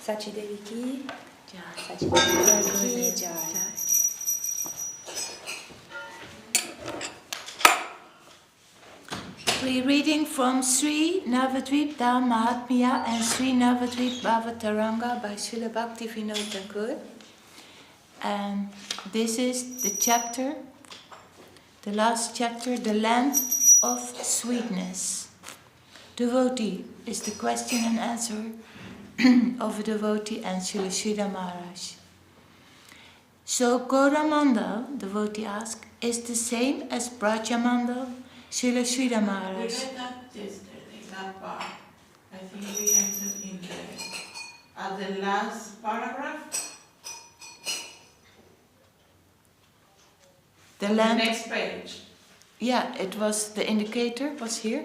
Sachi Devi ki Jai. Sachi Devi ki Jai. We're reading from Sri Navadwip Mahatmya and Sri Navadwip Bhavataranga by Srila Bhakti Vinod Thakur. And this is the chapter, the last chapter, the land of sweetness. Devotee is the question and answer of a devotee and Srila Sridhar Maharaj. So Goramandal, devotee asks, is the same as Brajamandal? Srila Sridhar Maharaj. We read that yesterday, that part. I think we entered in the last paragraph. The land. The next page. Yeah, it was, the indicator was here.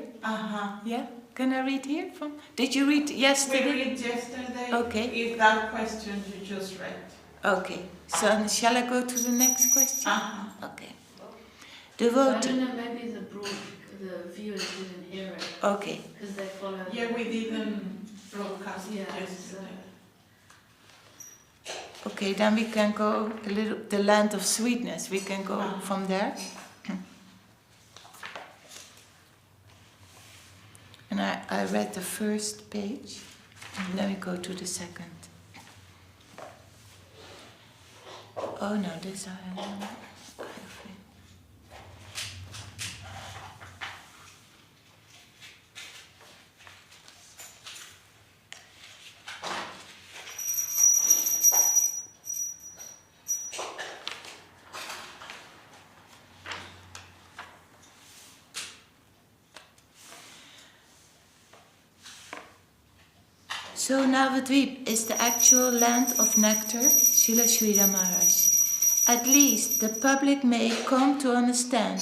Yeah, can I read here from? Did you read yesterday? We read yesterday. Okay. If that question you just read. Okay, so shall I go to the next question? Okay. Devotee. I don't know, maybe the viewers didn't hear it. Okay. Because they followed. Yeah, we didn't broadcast it Yeah, yesterday. Okay, then we can go a little, the land of sweetness. We can go from there. And I read the first page, and then we go to the second. Oh no, this I have. So Navadwip is the actual land of nectar, Srila Sridhar Maharaj. At least the public may come to understand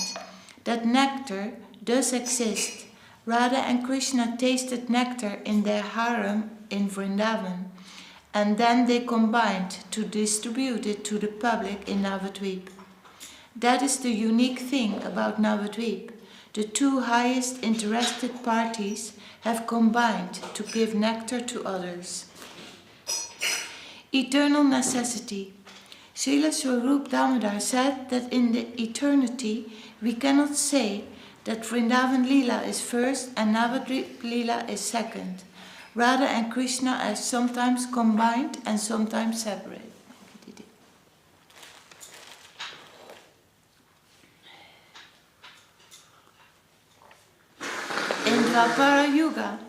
that nectar does exist. Radha and Krishna tasted nectar in their harem in Vrindavan, and then they combined to distribute it to the public in Navadwip. That is the unique thing about Navadwip. The two highest interested parties have combined to give nectar to others. Eternal necessity. Srila Swarup Damodar said that in the eternity we cannot say that Vrindavan Leela is first and Navadvip Leela is second. Radha and Krishna are sometimes combined and sometimes separate. In Dvapara Yuga,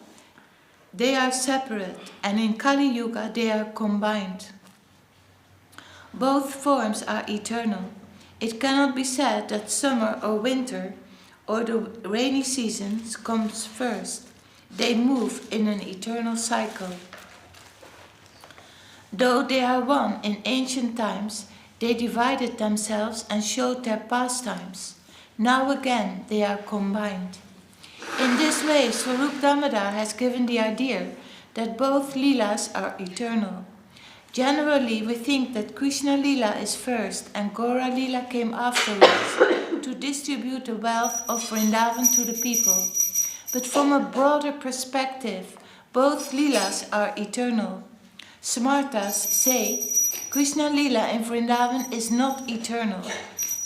they are separate, and in Kali Yuga, they are combined. Both forms are eternal. It cannot be said that summer or winter or the rainy seasons comes first. They move in an eternal cycle. Though they are one in ancient times, they divided themselves and showed their pastimes. Now again, they are combined. In this way, Swarup Damodar has given the idea that both Leelas are eternal. Generally, we think that Krishna Leela is first and Gaura Leela came afterwards to distribute the wealth of Vrindavan to the people. But from a broader perspective, both Leelas are eternal. Smartas say Krishna Leela in Vrindavan is not eternal.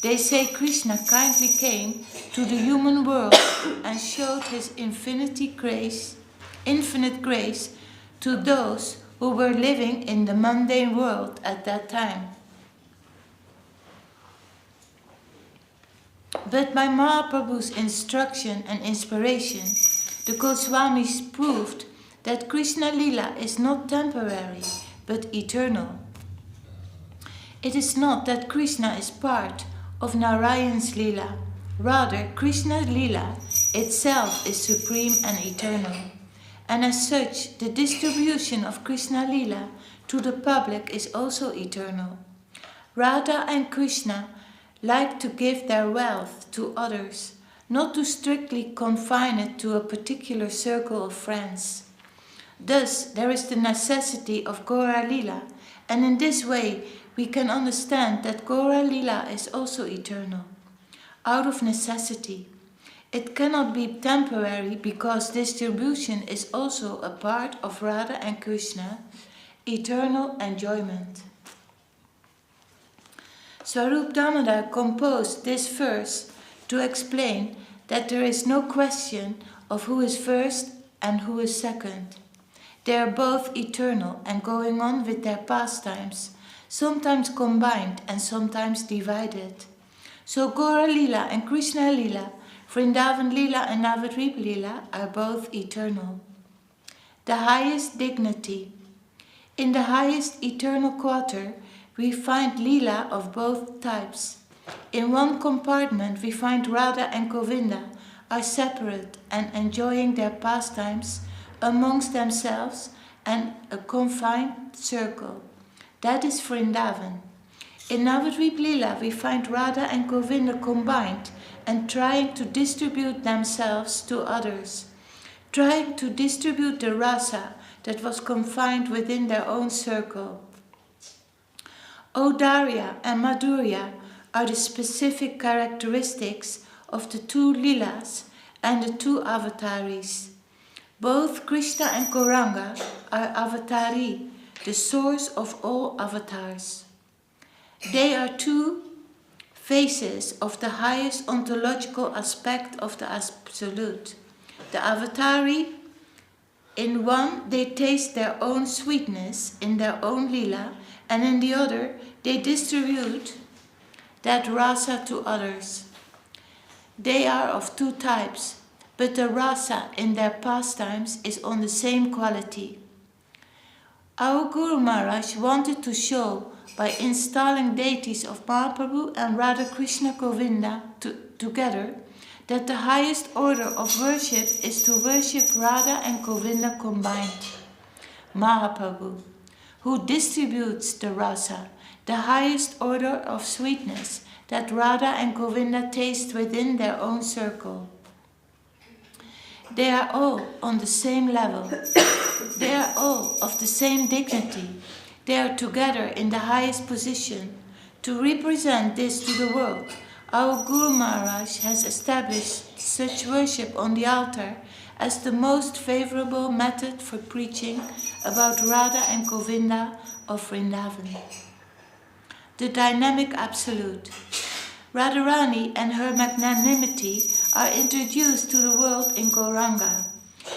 They say Krishna kindly came to the human world and showed his infinite grace to those who were living in the mundane world at that time. But by Mahaprabhu's instruction and inspiration, the Goswamis proved that Krishna Leela is not temporary, but eternal. It is not that Krishna is part of Narayan's Leela. Rather, Krishna's Leela itself is supreme and eternal. And as such, the distribution of Krishna Leela to the public is also eternal. Radha and Krishna like to give their wealth to others, not to strictly confine it to a particular circle of friends. Thus, there is the necessity of Gaura Leela, and in this way we can understand that Gaura Leela is also eternal. Out of necessity, it cannot be temporary because distribution is also a part of Radha and Krishna eternal enjoyment. Swarup Damodar composed this verse to explain that there is no question of who is first and who is second. They are both eternal and going on with their pastimes, sometimes combined and sometimes divided. So Gora Lila and Krishna Lila, Vrindavan Lila and Navadwip Lila are both eternal. The highest dignity. In the highest eternal quarter, we find Lila of both types. In one compartment we find Radha and Govinda are separate and enjoying their pastimes amongst themselves and a confined circle. That is Vrindavan. In Navadwip Lila we find Radha and Govinda combined and trying to distribute themselves to others, trying to distribute the rasa that was confined within their own circle. Audarya and Madhurya are the specific characteristics of the two Lilas and the two avataris. Both Krishna and Gauranga are avatari, the source of all avatars. They are two faces of the highest ontological aspect of the Absolute. The avatari, in one they taste their own sweetness in their own lila, and in the other they distribute that rasa to others. They are of two types, but the rasa in their pastimes is on the same quality. Our Guru Maharaj wanted to show by installing deities of Mahaprabhu and Radha Krishna Govinda together that the highest order of worship is to worship Radha and Govinda combined. Mahaprabhu, who distributes the rasa, the highest order of sweetness that Radha and Govinda taste within their own circle. They are all on the same level. They are all of the same dignity. They are together in the highest position. To represent this to the world, our Guru Maharaj has established such worship on the altar as the most favorable method for preaching about Radha and Govinda of Vrindavan. The dynamic absolute. Radharani and her magnanimity are introduced to the world in Gauranga.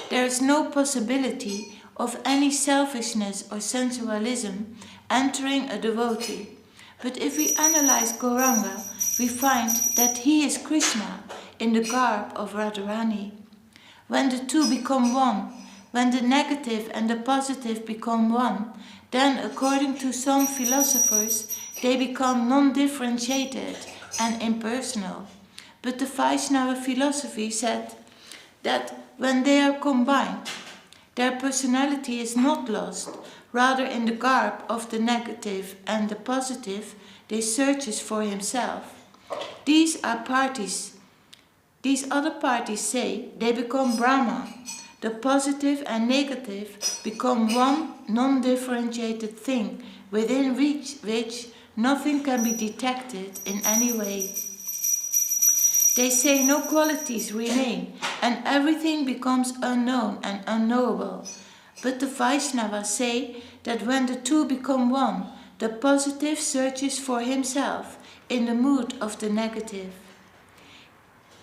There is no possibility of any selfishness or sensualism entering a devotee. But if we analyze Gauranga, we find that he is Krishna in the garb of Radharani. When the two become one, when the negative and the positive become one, then according to some philosophers, they become non-differentiated and impersonal. But the Vaishnava philosophy said that when they are combined, their personality is not lost. Rather, in the garb of the negative and the positive, they searches for himself. These other parties say they become Brahma. The positive and negative become one non-differentiated thing within which nothing can be detected in any way. They say no qualities remain and everything becomes unknown and unknowable. But the Vaishnavas say that when the two become one, the positive searches for himself in the mood of the negative.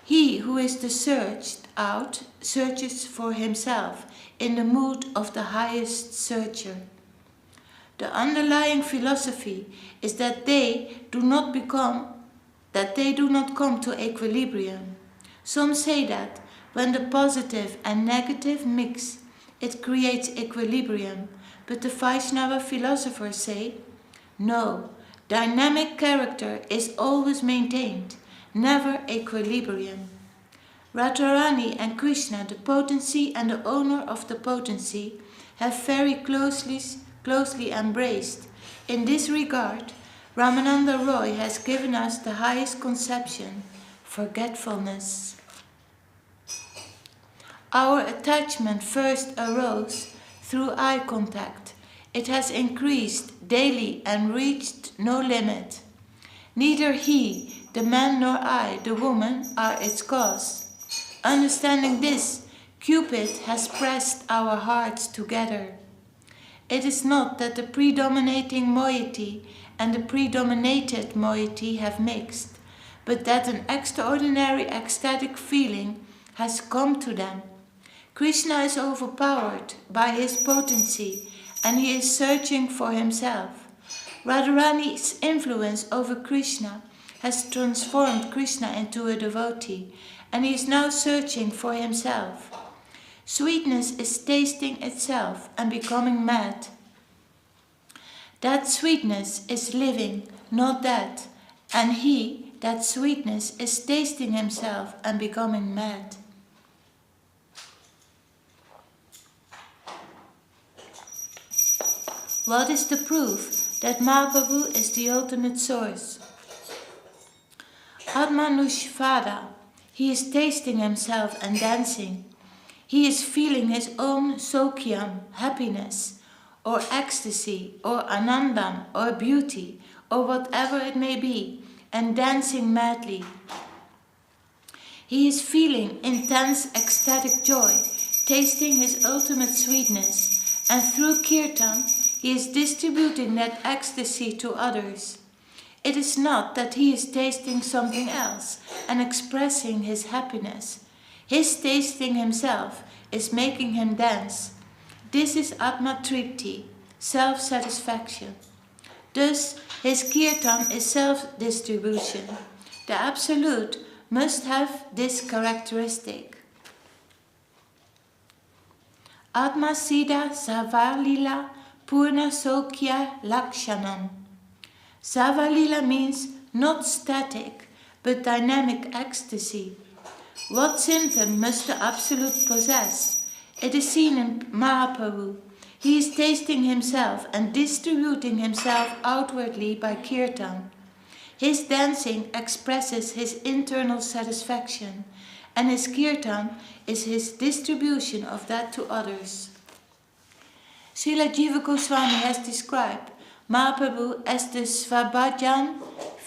He who is the searched out searches for himself in the mood of the highest searcher. The underlying philosophy is that they do not come to equilibrium. Some say that when the positive and negative mix, it creates equilibrium, but the Vaishnava philosophers say, no, dynamic character is always maintained, never equilibrium. Radharani and Krishna, the potency and the owner of the potency, have very closely embraced. In this regard, Ramananda Roy has given us the highest conception, forgetfulness. Our attachment first arose through eye contact. It has increased daily and reached no limit. Neither he, the man, nor I, the woman, are its cause. Understanding this, Cupid has pressed our hearts together. It is not that the predominating moiety and the predominated moiety have mixed, but that an extraordinary ecstatic feeling has come to them. Krishna is overpowered by his potency and he is searching for himself. Radharani's influence over Krishna has transformed Krishna into a devotee and he is now searching for himself. Sweetness is tasting itself and becoming mad. That sweetness is living, not dead, and he, that sweetness, is tasting himself and becoming mad. What is the proof that Mahaprabhu is the ultimate source? Atmanushvada, he is tasting himself and dancing. He is feeling his own sokyam, happiness, or ecstasy, or anandam, or beauty, or whatever it may be, and dancing madly. He is feeling intense ecstatic joy, tasting his ultimate sweetness, and through kirtan, he is distributing that ecstasy to others. It is not that he is tasting something else and expressing his happiness. His tasting himself is making him dance. This is Atma Tripti, self-satisfaction. Thus, his kirtan is self-distribution. The Absolute must have this characteristic. Atma Siddha Savalila Purna Sokya Lakshanam. Savalila means not static, but dynamic ecstasy. What symptom must the Absolute possess? It is seen in Mahaprabhu. He is tasting himself and distributing himself outwardly by kirtan. His dancing expresses his internal satisfaction, and his kirtan is his distribution of that to others. Srila Jiva Goswami has described Mahaprabhu as the Svabhajan,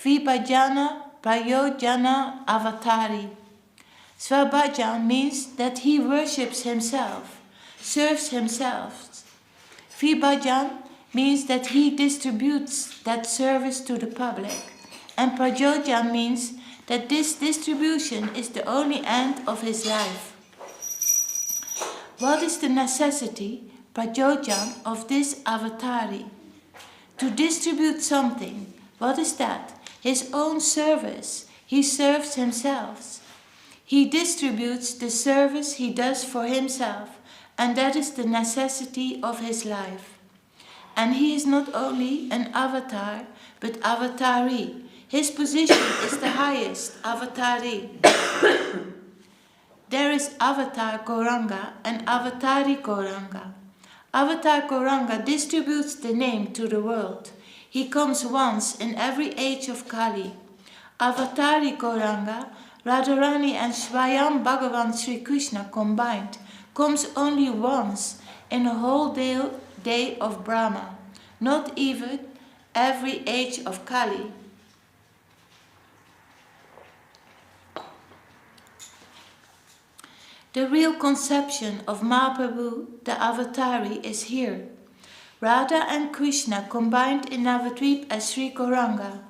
Vibhajana, Prayojana Avatari. Svabhajan means that he worships himself, serves himself. Vibhajan means that he distributes that service to the public. And Prayojan means that this distribution is the only end of his life. What is the necessity, Prayojan, of this avatari? To distribute something. What is that? His own service. He serves himself. He distributes the service he does for himself, and that is the necessity of his life. And he is not only an avatar, but avatari. His position is the highest, avatari. There is Avatar Gauranga and Avatari Gauranga. Avatar Gauranga distributes the name to the world. He comes once in every age of Kali. Avatari Gauranga, Radharani and Swayam Bhagavan Sri Krishna combined, comes only once in a whole day of Brahma, not even every age of Kali. The real conception of Mahaprabhu, the Avatari, is here. Radha and Krishna combined in Navadwip as Sri Gauranga.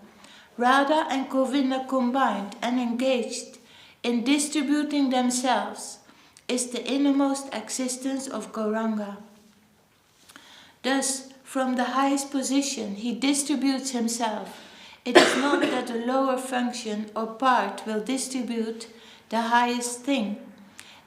Radha and Govinda combined and engaged in distributing themselves is the innermost existence of Gauranga. Thus, from the highest position, he distributes himself. It is not that a lower function or part will distribute the highest thing.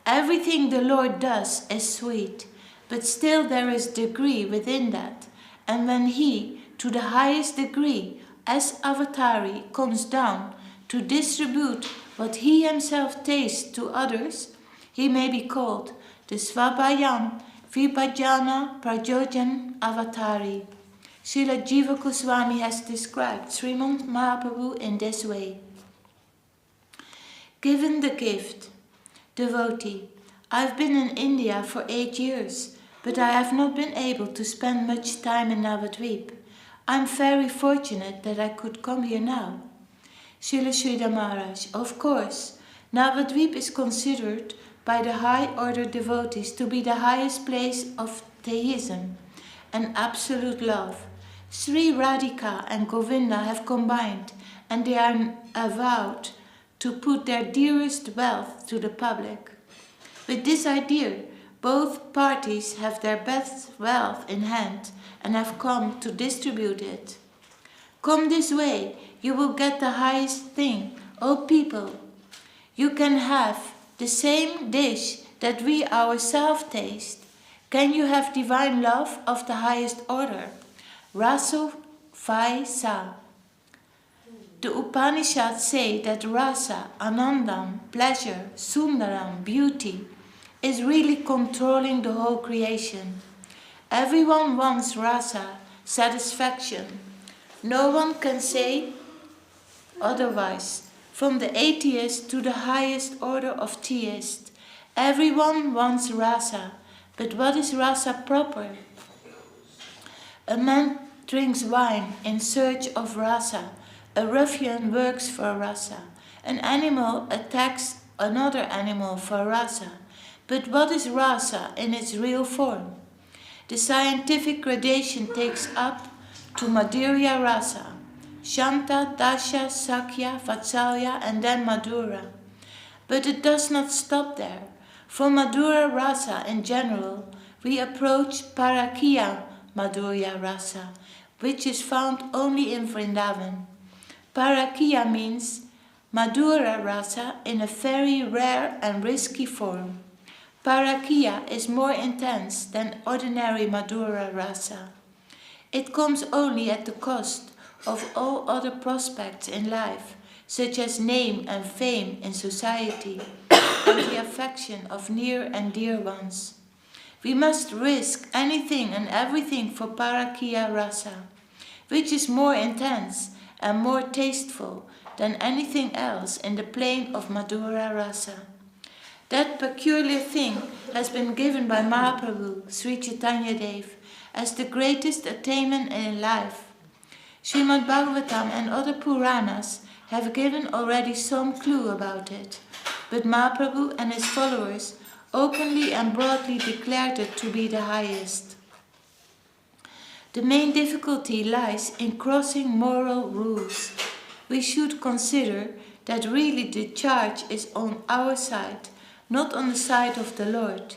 Everything the Lord does is sweet, but still there is degree within that. And when he, to the highest degree, as Avatari, comes down to distribute what he himself tastes to others, he may be called the Svabhayam, Vibhajana, Prayojan Avatari. Srila Jiva Goswami has described Srimad Mahaprabhu in this way. Given the gift, devotee, I've been in India for 8 years, but I have not been able to spend much time in Navadwip. I'm very fortunate that I could come here now. Srila Sridhar Maharaj, of course, Navadwip is considered by the high order devotees to be the highest place of theism, and absolute love. Sri Radhika and Govinda have combined, and they are avowed to put their dearest wealth to the public. With this idea, both parties have their best wealth in hand and have come to distribute it. Come this way, you will get the highest thing, O people. You can have the same dish that we ourselves taste. Can you have divine love of the highest order? Raso Vai Sa. The Upanishads say that rasa, anandam, pleasure, sundaram, beauty, is really controlling the whole creation. Everyone wants rasa, satisfaction. No one can say otherwise. From the atheist to the highest order of theist, everyone wants rasa. But what is rasa proper? A man drinks wine in search of rasa. A ruffian works for rasa. An animal attacks another animal for rasa. But what is rasa in its real form? The scientific gradation takes up to Madhurya rasa, Shanta, Dasha, Sakya, Vatsalya, and then Madhura. But it does not stop there. From Madhura rasa in general, we approach Parakya Madhurya rasa, which is found only in Vrindavan. Parakya means Madhura rasa in a very rare and risky form. Parakya is more intense than ordinary Madhura rasa. It comes only at the cost of all other prospects in life, such as name and fame in society, and the affection of near and dear ones. We must risk anything and everything for Parakya rasa, which is more intense and more tasteful than anything else in the plane of Madhura rasa. That peculiar thing has been given by Mahaprabhu, Sri Chaitanya Dev, as the greatest attainment in life. Srimad Bhagavatam and other Puranas have given already some clue about it, but Mahaprabhu and his followers openly and broadly declared it to be the highest. The main difficulty lies in crossing moral rules. We should consider that really the charge is on our side, not on the side of the Lord.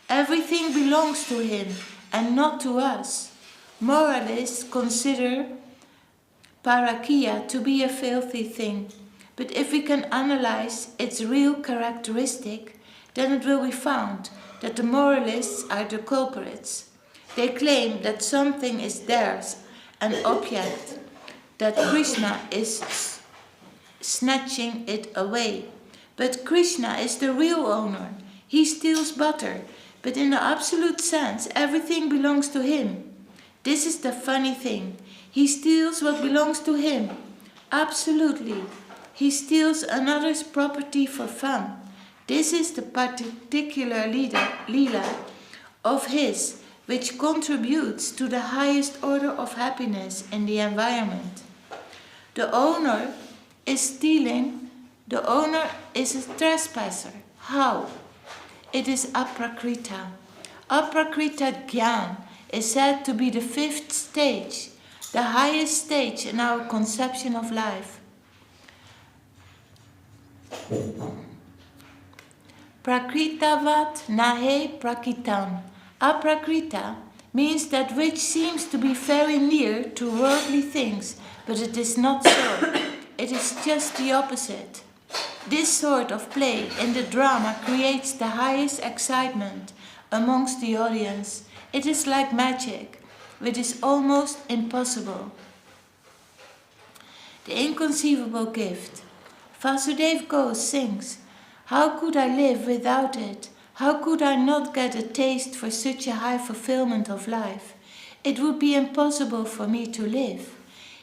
Everything belongs to Him and not to us. Moralists consider Parakya to be a filthy thing, but if we can analyze its real characteristic, then it will be found that the moralists are the culprits. They claim that something is theirs, an object, that Krishna is snatching it away. But Krishna is the real owner. He steals butter, but in the absolute sense, everything belongs to him. This is the funny thing. He steals what belongs to him. Absolutely. He steals another's property for fun. This is the particular leela of his, which contributes to the highest order of happiness in the environment. The owner is stealing. The owner is a trespasser. How? It is aprakrita. Aprakrita Gyan is said to be the fifth stage, the highest stage in our conception of life. Prakritavat nahe prakitam. Aprakrita means that which seems to be very near to worldly things, but it is not so. It is just the opposite. This sort of play in the drama creates the highest excitement amongst the audience. It is like magic, which is almost impossible. The inconceivable gift. Vasudev Ghosh sings, "How could I live without it? How could I not get a taste for such a high fulfillment of life? It would be impossible for me to live."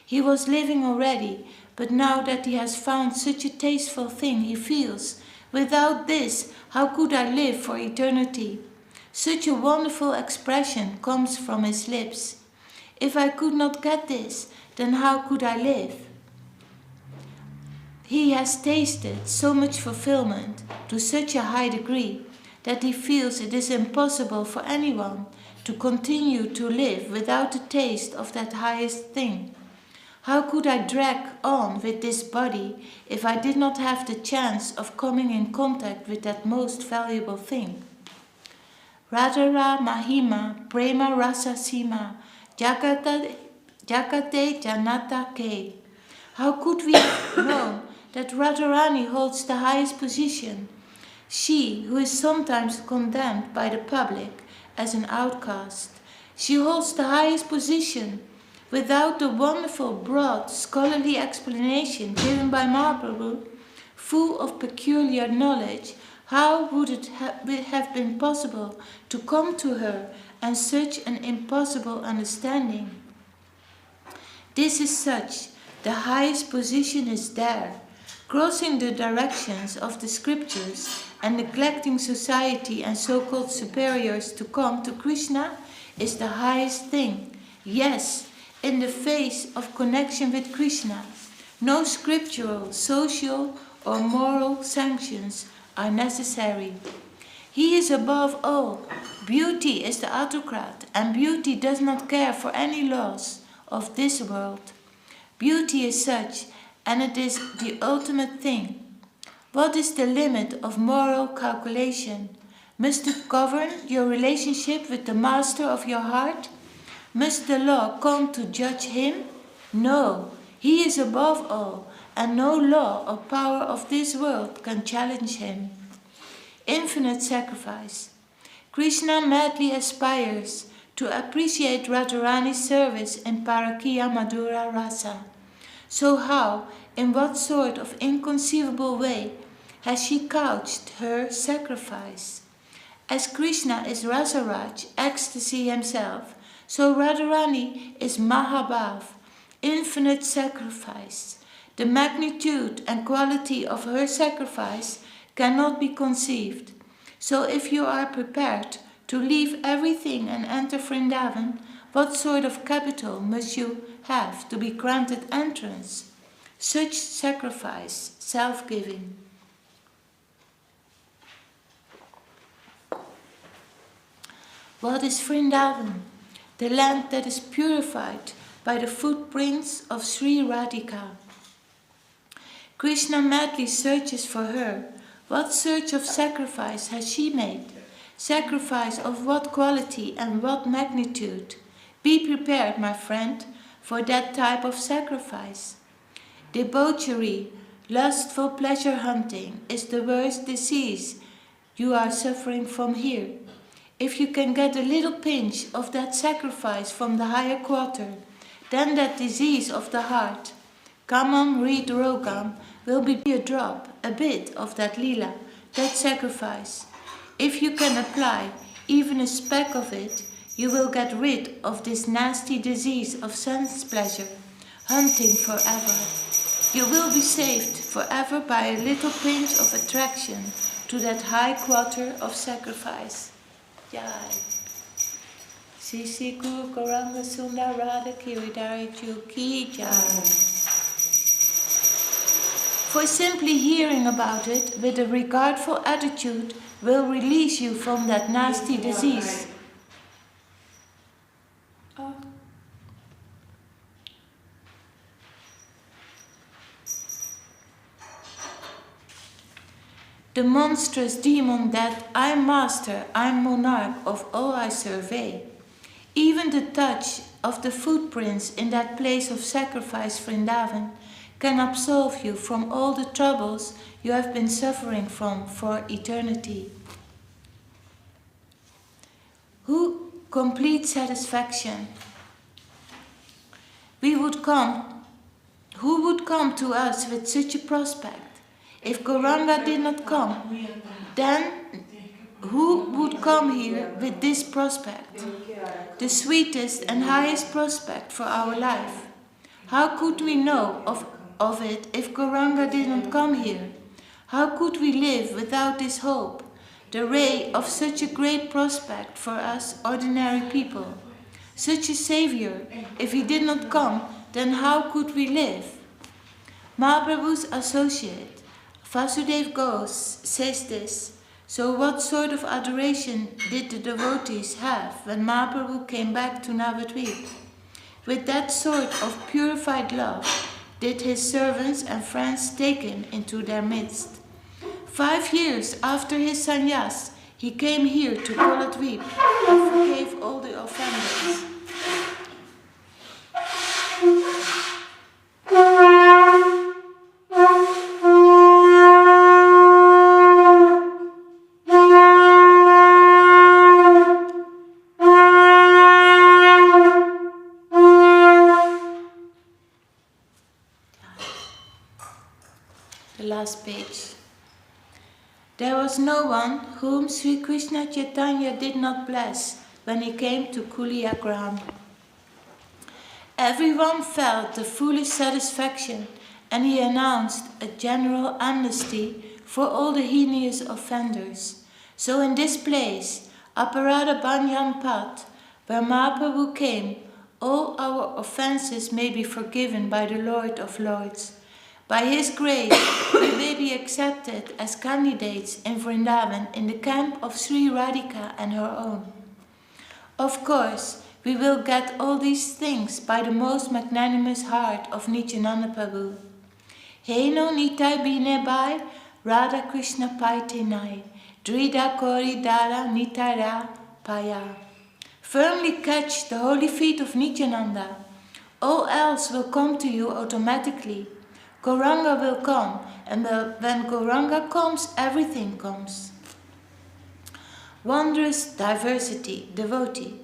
He was living already, but now that he has found such a tasteful thing, he feels, "Without this, how could I live for eternity?" Such a wonderful expression comes from his lips. "If I could not get this, then how could I live?" He has tasted so much fulfillment to such a high degree that he feels it is impossible for anyone to continue to live without a taste of that highest thing? How could I drag on with this body if I did not have the chance of coming in contact with that most valuable thing? Radhara Mahima Prema Rasa Sima Jagate Janata Ke. How could we have known that Radharani holds the highest position? She who is sometimes condemned by the public as an outcast. She holds the highest position. Without the wonderful, broad, scholarly explanation given by Mahaprabhu, full of peculiar knowledge, how would it have been possible to come to her and such an impossible understanding? This is such, the highest position is there. Crossing the directions of the scriptures and neglecting society and so-called superiors to come to Krishna is the highest thing. Yes, in the face of connection with Krishna, no scriptural, social or moral sanctions are necessary. He is above all. Beauty is the autocrat, and beauty does not care for any laws of this world. Beauty is such, and it is the ultimate thing. What is the limit of moral calculation? Must it govern your relationship with the master of your heart? Must the law come to judge him? No, he is above all, and no law or power of this world can challenge him. Infinite sacrifice. Krishna madly aspires to appreciate Radharani's service in Parakiya Madhura Rasa. So how, in what sort of inconceivable way, has she couched her sacrifice? As Krishna is Rasaraj, ecstasy himself, so Radharani is Mahabhav, infinite sacrifice. The magnitude and quality of her sacrifice cannot be conceived. So if you are prepared to leave everything and enter Vrindavan, what sort of capital must you have to be granted entrance? Such sacrifice, self-giving. What is Vrindavan? The land that is purified by the footprints of Sri Radhika. Krishna madly searches for her. What search of sacrifice has she made? Sacrifice of what quality and what magnitude? Be prepared, my friend, for that type of sacrifice. Debauchery, lustful pleasure hunting is the worst disease you are suffering from here. If you can get a little pinch of that sacrifice from the higher quarter, then that disease of the heart, kamam read rogam, will be a drop, a bit of that lila, that sacrifice. If you can apply even a speck of it, you will get rid of this nasty disease of sense pleasure, hunting forever. You will be saved forever by a little pinch of attraction to that high quarter of sacrifice. Jai. Sisi Guru Gauranga Sundar Radha Kiridari Ki Jai. For simply hearing about it with a regardful attitude will release you from that nasty disease. The monstrous demon that I'm master, I'm monarch of all I survey. Even the touch of the footprints in that place of sacrifice, Vrindavan, can absolve you from all the troubles you have been suffering from for eternity. Who complete satisfaction? Who would come to us with such a prospect? If Gauranga did not come, then who would come here with this prospect? The sweetest and highest prospect for our life. How could we know of it if Gauranga did not come here? How could we live without this hope, the ray of such a great prospect for us ordinary people? Such a Savior, if he did not come, then how could we live? Mahaprabhu's associate, Vasudev Ghosh, says this: So what sort of adoration did the devotees have when Mahaprabhu came back to Navadwip? With that sort of purified love did his servants and friends take him into their midst. 5 years after his sannyas, he came here to Navadwip and forgave all the offenders. The last page. There was no one whom Sri Krishna Chaitanya did not bless when he came to Kuliagram. Everyone felt the fullest satisfaction, and he announced a general amnesty for all the heinous offenders. So in this place, Aparada Banyan Pat, where Mahaprabhu came, all our offences may be forgiven by the Lord of Lords. By His grace, we may be accepted as candidates in Vrindavan in the camp of Sri Radhika and her own. Of course, we will get all these things by the most magnanimous heart of Nityananda Prabhu. Heno nitai bine bai, Radha Krishna paitenai, Drida kori dara nitara paya. Firmly catch the holy feet of Nityananda. All else will come to you automatically. Gauranga will come, and when Gauranga comes, everything comes. Wondrous diversity, devotee.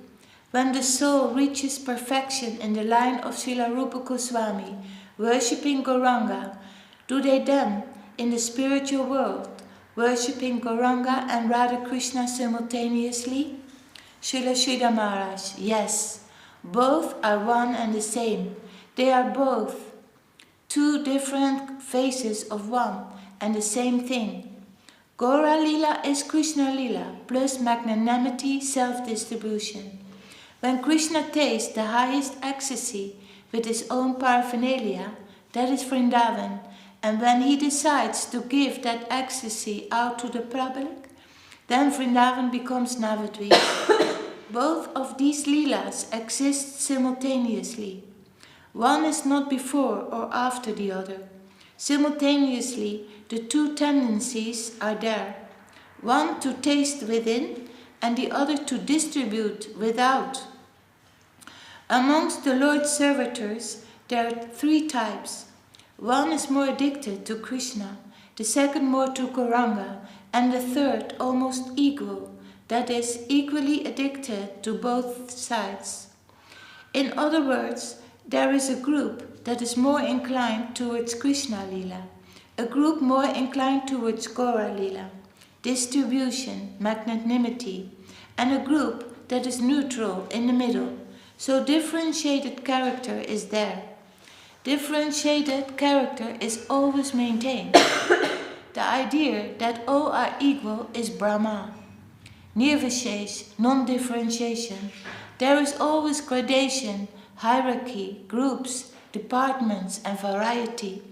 When the soul reaches perfection in the line of Srila Rupa Goswami, worshipping Gauranga, do they then, in the spiritual world, worshipping Gauranga and Radha Krishna simultaneously? Srila Sridhar Maharaj, yes, both are one and the same. They are both two different faces of one and the same thing. Gaura Lila is Krishna Lila plus magnanimity, self-distribution. When Krishna tastes the highest ecstasy with his own paraphernalia, that is Vrindavan, and when he decides to give that ecstasy out to the public, then Vrindavan becomes Navadvip. Both of these Leelas exist simultaneously. One is not before or after the other. Simultaneously, the two tendencies are there. One to taste within and the other to distribute without. Amongst the Lord's servitors, there are 3 types. One is more addicted to Krishna, the second more to Gauranga, and the third almost equal, that is, equally addicted to both sides. In other words, there is a group that is more inclined towards Krishna Lila, a group more inclined towards Gaura Lila, distribution, magnanimity, and a group that is neutral in the middle. So differentiated character is there. Differentiated character is always maintained. The idea that all are equal is Brahma. Nirvishesh, non-differentiation. There is always gradation, hierarchy, groups, departments, and variety.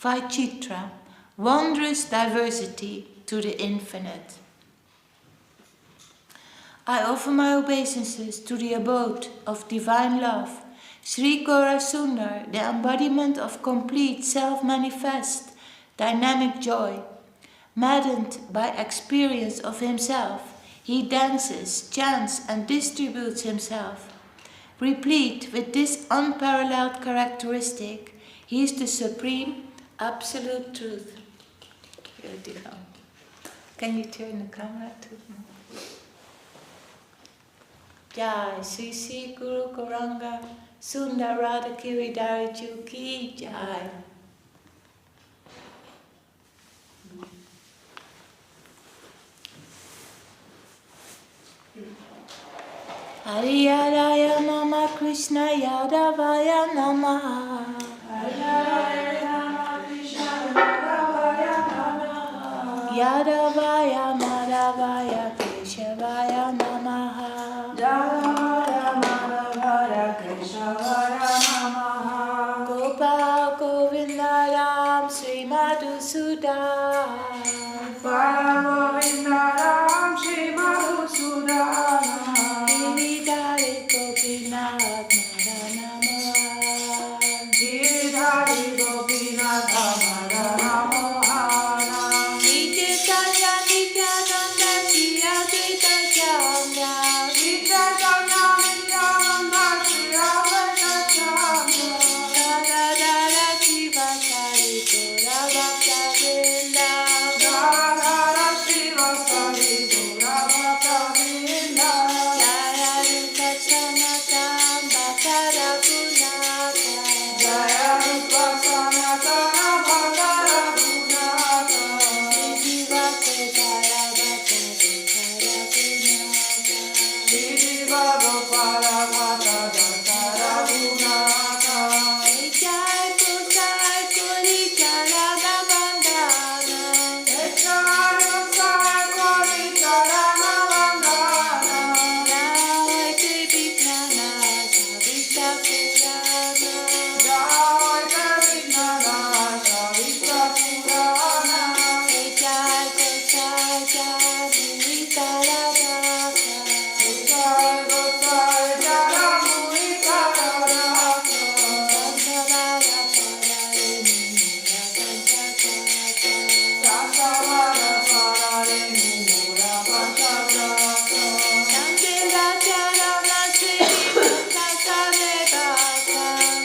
Vaichitra, wondrous diversity to the infinite. I offer my obeisances to the abode of divine love, Sri Gaura Sundar, the embodiment of complete self-manifest, dynamic joy. Maddened by experience of himself, he dances, chants, and distributes himself. Replete with this unparalleled characteristic, he is the supreme, absolute truth. Can you turn the camera to me? Jai Sri Sri Guru Gauranga Sundar Radha Giridhara Ju Ki Jai. Hariyaraya Nama Krishna Yadavaya Namaha. Hariyaraya Nama Krishna Yadavaya Namaha. Yadavaya Madhavaya Keshavaya Namaha. Yadavaya Madhavaya Keshavaya Namaha. Gopal Govinda Ram Sri Madhusudan. Gopal Govinda Giridhari Gopinatha Madana Mohana. Nitya Nityananda Shri Advaita Chandra. Nityananda Nityananda Shri Advaita Chandra. Radha Shiva Sari Gora Bhakta Vrinda. Radha Shiva Sari Gora Bhakta Vrinda. Jaya Rupa Sanatam Bhakta Raghunatha. Jaya Rupa Sanatana Bhakta Raghunatha. Jiva Kodaya Bhakta Raghunatha. Vidiva Gopala Bhakta Raghunatha. Jai Kosai Kori Charada Bandhana. Ekaro Sai Kori Charana Vandana. Jai Devi Prana Savita Purana. Jai Kavinana Savita Purana. Jai Kosai Jai Taradaka. Jai Gosai Jaramuni Karadaka. Sambhavara Pararini Mura Panchakaka. Sambhavara Pararini Mura Panchakaka. Sambhira Charana Sri Bhakta Samevaka.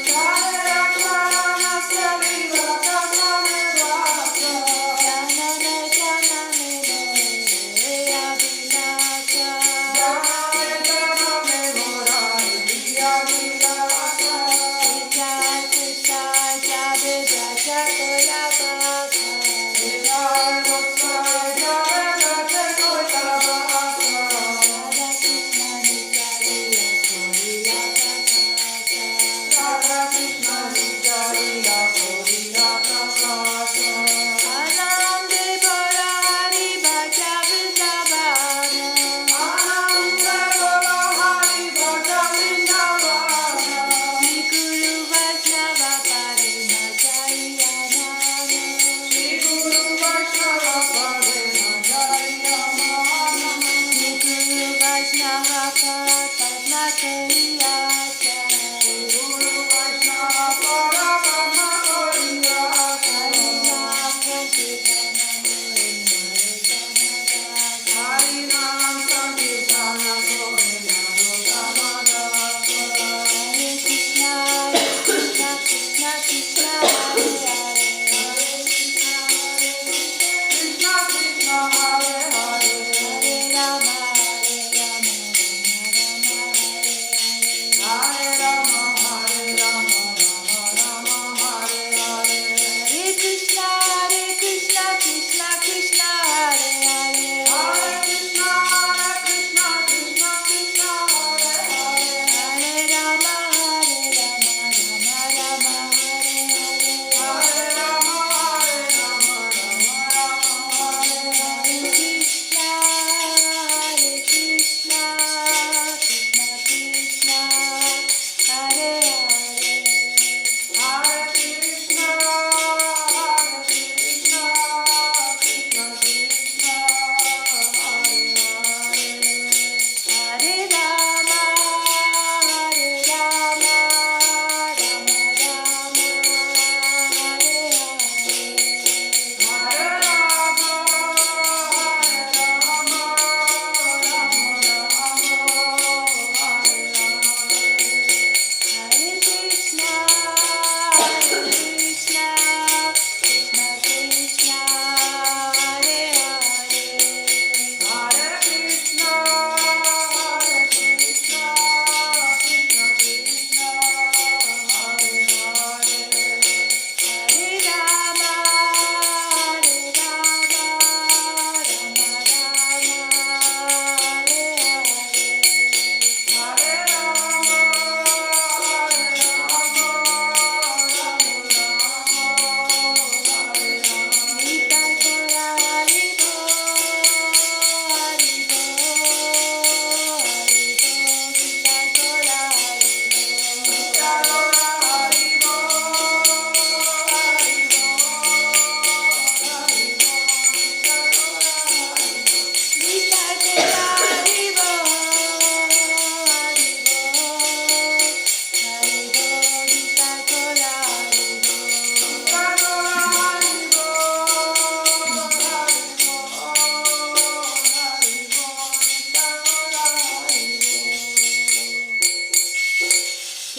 Jaya Charana Sri Bhakta Samevaka. Janane Janane Nore Abhinaka. Janane Janane Murari Abhinaka. Jai Krishna Jai Raja Koya Bhaka. Jai Gosai Jai Koya Bhaka. Radha Krishna Nityalila Korila Bhaka. Radha Krishna Nityalila Korila Bhaka. Anande Bora Hari Bhaja Vrindavana. Ananda Golo Hari Bhaja Vrindavana. Shri Guru Vaishnava Parema Jayamana. Shri Guru Vaishnava Parema Jayamana. Shri Guru Vaishnava Padma Kariyata. Guru Vaishnava Parama Koriyata. Harinam Sankirtana Kori Mare Samadaka. Harinam Sankirtana Kori Naro Samadaka. Hare Krishna Krishna Krishna Hare Hare. Krishna Krishna Hare Hare. Hare Rama Rama Rama Hare Hare. Hare Rama Hare Rama Rama Rama Hare Hare. Hare Krishna Krishna Krishna Hare Hare. Hare Krishna Krishna Krishna Hare Hare. Hare Rama Rama Rama Hare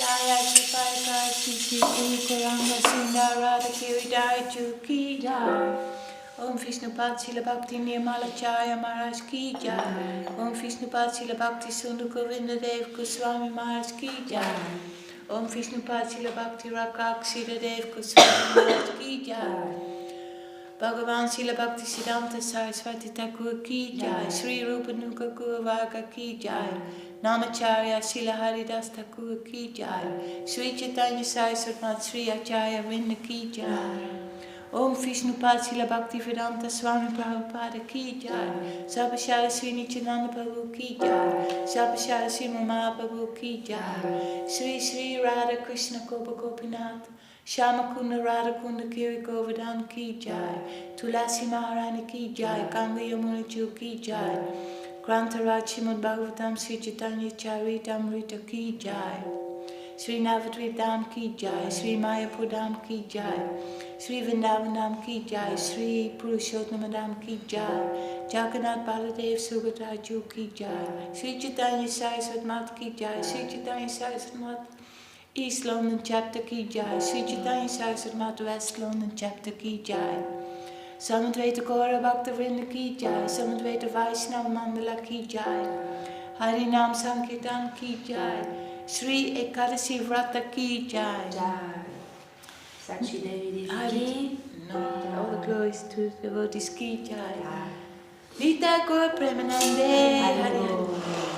Jaya Chapaka Sisi Kuranga Sundarada Kiridai Ki Jai. Om Vishnupad Sila Bhakti Nirmalacharya Maharaj Ki Jai. Om Vishnupad Sila Bhakti Sundar Govinda Dev Goswami Maharaj Ki Jai. Om Vishnupad Sila Bhakti Rakshira Dev Goswami Maharaj Ki Jai. Bhagavan Sila Bhakti Siddhanta Saraswati Thakur Ki Jai. Sri Rupa Nuka Guru Varga Ki Jai. Namacharya Sila Haridas Thakur Ki Jai. Sri Chaitanya Saraswati Mat Sri Acharya Vrinda Ki Jai. Om Vishnupad Sila Bhakti Vedanta Swami Prabhupada Ki Jai. Sabashara Sri Nityananda Prabhu Ki Jai. Sabashara Sri Mama Prabhu Ki Jai. Sri Sri Radha Krishna Gopa Gopinath Shama Kunda Radha Kunda Kiri Govardhan Ki Jai. Tulasi Maharani Ki Jai. Ganga Yamuna Ju Ki Jai. Grantaraj Srimad Bhagavatam Sri Chaitanya Charitamrita Ki Jai. Sri Navadwip Dham Ki Jai. Sri Mayapur Dham Ki Jai. Sri Vrindavan Dham Ki Jai. Sri Purushottama Dham Ki Jai. Jagannath Baladev Sugatraju Ki Jai. Sri Chaitanya Saraswati Mat Ki Jai. Sri Chaitanya Saraswati Mat East London Chapter Ki Jai. Sri Chaitanya Saraswati Mat West London Chapter Ki Jai. Samadvaita Gaura Bhakta Vrinda Ki Jai. Samadvaita Vaishnava Mandala Ki Jai. Harinam Sankirtan Ki Jai. Sri Ekadasi Vrata Ki Jai. Sachi Devi Hari. No, all the glories to the devotees Ki Jai. Nita Gaur Premanande. Hari.